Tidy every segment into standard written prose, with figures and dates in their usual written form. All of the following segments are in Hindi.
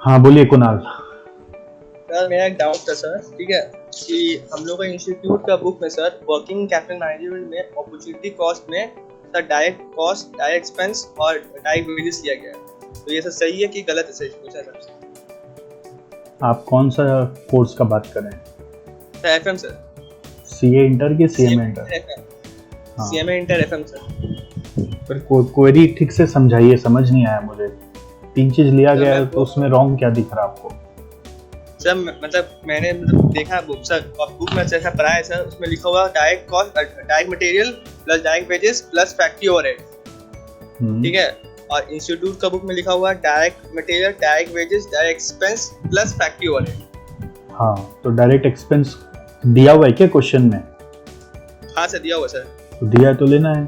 हाँ बोलिए कुणाल। सर मेरा एक डाउट था सर, ठीक है, कि हम लोग का इंस्टीट्यूट का बुक में सर वर्किंग कैपिटल मैनेजमेंट में अपॉर्चुनिटी कॉस्ट में sir direct cost, direct expense और डायरेक्ट वेजेस लिया गया है। तो ये सर सही है कि गलत है? सर पूछा सर। आप कौन सा कोर्स का बात कर रहे हैं? Sir FM sir. CA inter की सीएमए इंटर? हाँ, सीएमए इंटर एफएम सर। पर क्वेरी ठीक से समझाइए, समझ नहीं आया मुझे। 3 चीज लिया गया है तो उसमें रॉन्ग क्या दिख रहा है आपको? सर मतलब मैंने देखा बुक सर, और बुक में जैसा पढ़ा है सर, उसमें लिखा हुआ direct cost, direct material plus direct wages plus factory overhead, ठीक है। और इंस्टीट्यूट का बुक में लिखा हुआ direct material, direct wages, direct expense plus factory overhead. हाँ, तो डायरेक्ट एक्सपेंस दिया हुआ है क्या क्वेश्चन में? हाँ सर दिया हुआ सर। तो दिया तो लेना है।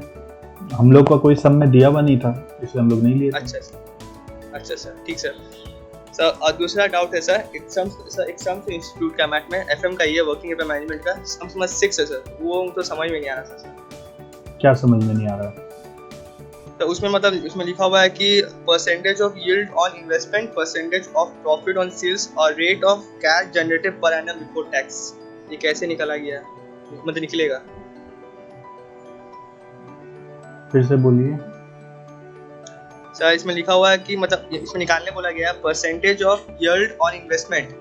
हम लोग का कोई सम में दिया हुआ नहीं था, इसलिए हम लोग नहीं लिए। अच्छा सर, ठीक सर। सर और दूसरा डाउट है सर, एग्जाम्स इंस्टीट्यूट का मैथ में एफएम का ये वर्किंग कैपिटल मैनेजमेंट का सम समझ 6 है सर, वो तो समझ में नहीं आ रहा सर। क्या समझ में नहीं आ रहा? तो उसमें मतलब उसमें लिखा हुआ है कि percentage of yield on investment, percentage of profit on sales और rate of cash generated per annum before tax. ये कैसे निकला गया, मतलब निकलेगा? फिर से बोलिए। सर इसमें लिखा हुआ है कि मतलब इसमें निकालने बोला गया percentage of yield on investment,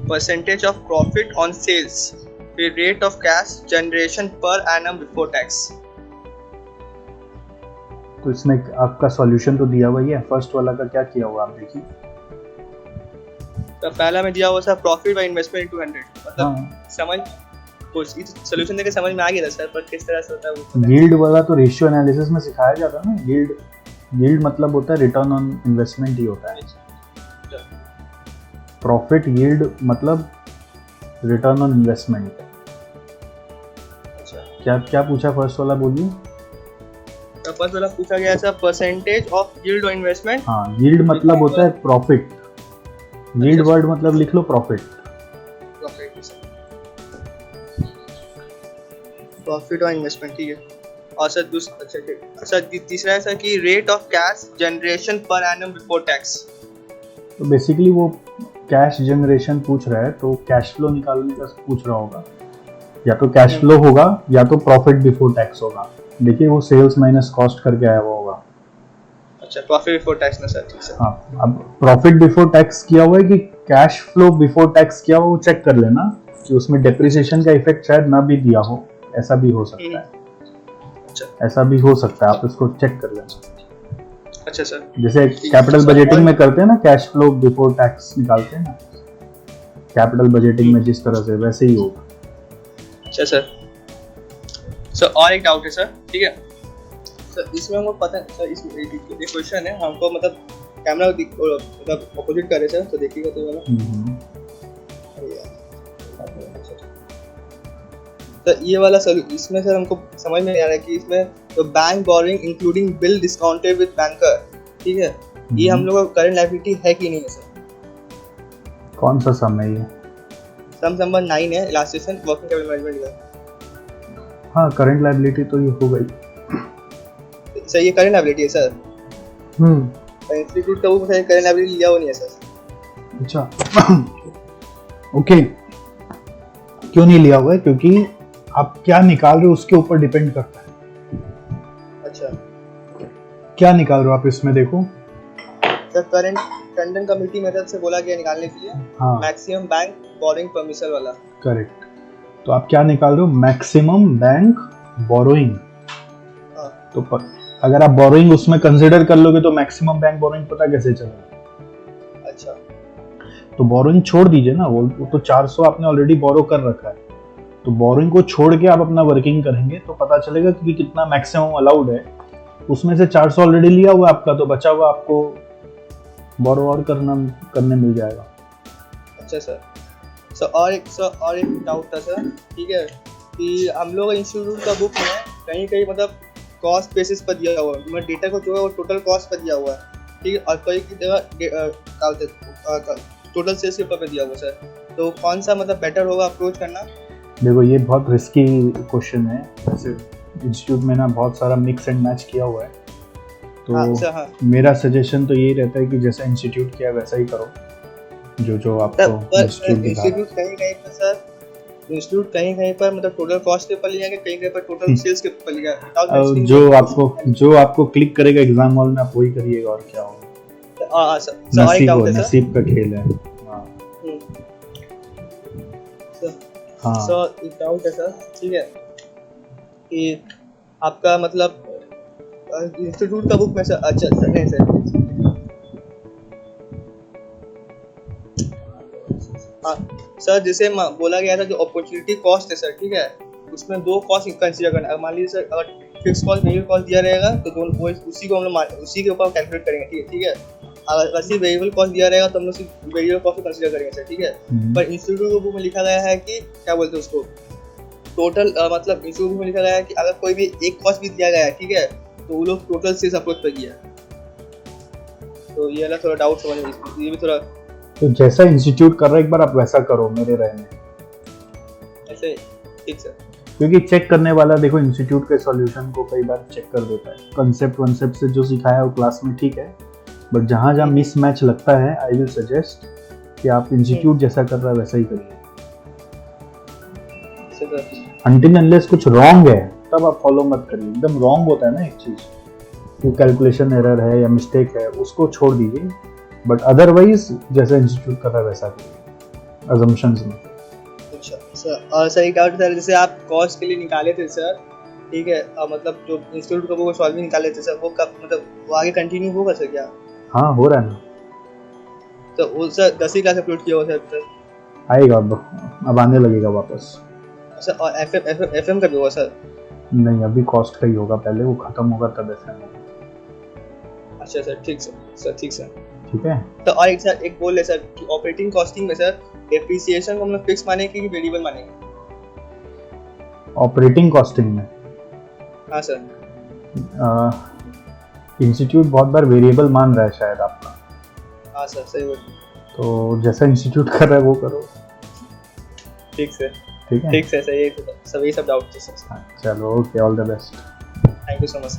percentage of profit on sales, फिर rate of cash generation per annum before tax. तो इसमें आपका सॉल्यूशन तो दिया हुआ ही है। फर्स्ट वाला का क्या किया हुआ आप देखिए। तो पहला में दिया हुआ sir profit by investment into 100, मतलब समझ कुछ सॉल्यूशन देके समझ में आ गया था सर, पर किस तरह से होता है वो। यील्ड वाला तो रेशियो एनालिसिस में सिखाया जाता है ना। यील्ड मतलब होता है रिटर्न ऑन इन्वेस्टमेंट ही होता है। प्रॉफिट यील्ड मतलब रिटर्न ऑन इन्वेस्टमेंट। क्या क्या पूछा फर्स्ट वाला बोलिए। तो फर्स्ट वाला पूछा गया sir percentage of yield on investment. हाँ, यील्ड मतलब होता है प्रॉफिट। यील्ड वर्ड मतलब लिख लो प्रॉफिट। प्रॉफिट ऑन इन्वेस्टमेंट, ठीक है। और सर अच्छा तीसरा है सर कि rate of cash generation per annum before tax. तो बेसिकली वो कैश जनरेशन पूछ रहा है, तो कैश फ्लो निकालने का पूछ रहा होगा। या तो कैश फ्लो होगा या तो प्रॉफिट बिफोर टैक्स होगा। देखिए वो सेल्स माइनस कॉस्ट करके आया हुआ होगा। अच्छा, प्रॉफिट बिफोर टैक्स ना सर, ठीक है। हाँ, अब प्रॉफिट बिफोर टैक्स किया हुआ है कि कैश फ्लो बिफोर टैक्स किया हुआ, वो चेक कर लेना कि उसमें डेप्रिसिएशन का इफेक्ट शायद ना भी दिया हो, ऐसा भी हो सकता है। अच्छा, ऐसा भी हो सकता है, आप इसको चेक कर लेना। अच्छा सर, जैसे कैपिटल बजटिंग में करते हैं ना, कैश फ्लो बिफोर टैक्स निकालते हैं ना कैपिटल बजटिंग में, जिस तरह से वैसे ही होगा। अच्छा सर और एक डाउट है सर, ठीक है सर। इसमें हमको पता है सर, इसमें एक क्वेश्चन है हमको, मतलब कैमरा मतलब अपोजिट कर रहे सर, तो देखिएगा तो वाला। तो ये वाला सर इसमें सर हमको समझ में नहीं आ रहा है कि इसमें तो bank boring including bill discounted with banker, ठीक है, ये हम लोग का करंट लायबिलिटी है कि नहीं है सर? कौन सा सम है ये? सम नंबर 9 है, इलास्ट्रेशन वर्किंग कैपिटल मैनेजमेंट का। हाँ, करंट लायबिलिटी तो ये हो गई सर, ये करंट लायबिलिटी है सर। इंस्टीट्यूट का वो करंट लायबिलिटी लिया हुआ नहीं है सर। अच्छा ओके, क्यों नहीं लिया हुआ है? क्योंकि आप क्या निकाल रहे हो उसके ऊपर डिपेंड करता है। अच्छा, क्या निकाल रहे हो आप इसमें देखो। Sir current Tandon committee method से बोला गया निकालने के लिए। हाँ, मैक्सिमम बैंक बोरोइंग परमिशन वाला। करेक्ट। तो आप क्या निकाल रहे हो? Maximum bank borrowing. तो अगर आप बोरोइंग उसमें कंसीडर कर लोगे तो मैक्सिमम बैंक बोरोइंग पता कैसे चलेगा? अच्छा, तो बोरोइंग छोड़ दीजिए ना, वो तो 400 आपने ऑलरेडी बोरो कर रखा है। तो बोरोइंग को छोड़ के आप अपना वर्किंग करेंगे तो पता चलेगा कि कितना मैक्सिमम अलाउड है। उसमें से 400 ऑलरेडी लिया हुआ आपका, तो बचा हुआ आपको बोरो और करने मिल जाएगा। अच्छा सर और एक डाउट था सर, ठीक है, कि हम लोग इंस्टीट्यूट का बुक में कहीं मतलब कॉस्ट बेसिस पर दिया हुआ है, मतलब डेटा को जो है वो टोटल कॉस्ट पर दिया हुआ है, ठीक है, और कई की जगह टोटल सेल्स के ऊपर पे दिया हुआ सर। तो कौन सा मतलब बेटर होगा अप्रोच करना? देखो ये बहुत रिस्की क्वेश्चन है। वैसे इंस्टीट्यूट में ना बहुत सारा मिक्स एंड मैच किया हुआ है, तो हाँ। मेरा सजेशन तो यही रहता है कि जैसा इंस्टीट्यूट किया वैसा ही करो। जो सर आपको पर इंस्टीट्यूट दिखा रहा है। इंस्टीट्यूट कहीं कहीं पर सर, इंस्टीट्यूट कहीं कहीं पर मतलब टोटल कॉस्ट के ऊपर लिया गया, कहीं कहीं पर टोटल सेल्स के ऊपर लिया गया without अब mentioning जो आपको क्लिक करेगा एग्जाम हॉल में आप वही करिएगा और क्या होगा। सर और एक डाउट है सर। नसीब का खेल है। हाँ सर हाँ सर एक डाउट है सर, ठीक है, कि आपका मतलब इंस्टीट्यूट का बुक में सर, अच्छा सर नहीं सर, हाँ सर, जैसे बोला गया था जो अपॉर्चुनिटी कॉस्ट है सर, ठीक है, उसमें दो कॉस्ट कंसीडर करना है। मान लीजिए सर अगर फिक्स कॉस्ट वेरिएबल कॉस्ट दिया रहेगा तो दोनों वो उसी को हम लोग उसी के ऊपर कैलकुलेट करेंगे, ठीक है। अगर सिर्फ वेरिएबल कॉस्ट दिया रहेगा तो हम लोग सिर्फ वेरिएबल कॉस्ट को कंसीडर करेंगे सर, ठीक है। पर इंस्टीट्यूट के बुक में लिखा गया है कि क्या बोलते हैं उसको, टोटल मतलब इंस्टीट्यूट में लिखा गया है कि अगर कोई भी एक कॉस्ट भी दिया गया है, ठीक है, तो वो लोग टोटल सेल्स अप्रोच पर किया। तो ये वाला थोड़ा डाउट समझ में, ये भी थोड़ा तो जैसा इंस्टीट्यूट कर रहा है एक बार आप वैसा करो मेरे राय में, ऐसे, ठीक सर। क्योंकि चेक करने वाला देखो इंस्टीट्यूट के सॉल्यूशन को कई बार चेक कर देता है। कंसेप्ट से जो सिखाया वो क्लास में ठीक है, बट जहाँ जहाँ मिस मैच लगता है आई विल सजेस्ट कि आप इंस्टीट्यूट जैसा कर रहा है वैसा ही करिए। अनटिल अनलेस कुछ रॉन्ग है तब आप फॉलो मत करिए। एकदम रॉन्ग होता है ना एक चीज, वो कैलकुलेशन एरर है या मिस्टेक है उसको छोड़ दीजिए, बट अदरवाइज जैसा इंस्टीट्यूट कर रहा है वैसा करिए अजम्पशंस में। अच्छा सर, और सर एक डाउट सर, जैसे आप कॉस्ट के लिए निकाले थे सर, ठीक है, मतलब जो इंस्टीट्यूट का वो सॉल्विंग निकाले थे सर, वो कब मतलब वो आगे कंटिन्यू होगा सर क्या? हाँ हो रहा है ना, तो वो सर 10वीं क्लास अपलोड किया हुआ सर, आएगा अब आने लगेगा वापस सर। और एफएम का भी होगा सर? नहीं अभी कॉस्ट का ही होगा, पहले वो खत्म होगा तब ऐसा होगा। अच्छा सर, ठीक सर, ठीक सर। ठीक है। तो और एक सर एक बोल है सर कि ऑपरेटिंग कॉस्टिंग में सर डेप्रिसिएशन को हम लोग फिक्स मानेंगे कि वेरिएबल मानेंगे? ऑपरेटिंग कॉस्टिंग में हाँ सर। इंस्टीट्यूट बहुत बार वेरिएबल मान रहा है शायद आपका। हाँ सर, सही बोल। तो जैसा इंस्टीट्यूट कर रहा है वो करो। ठीक सर, ठीक है, ठीक सर, सही सब डाउट थे सर। चलो okay, all the best. Thank you so much.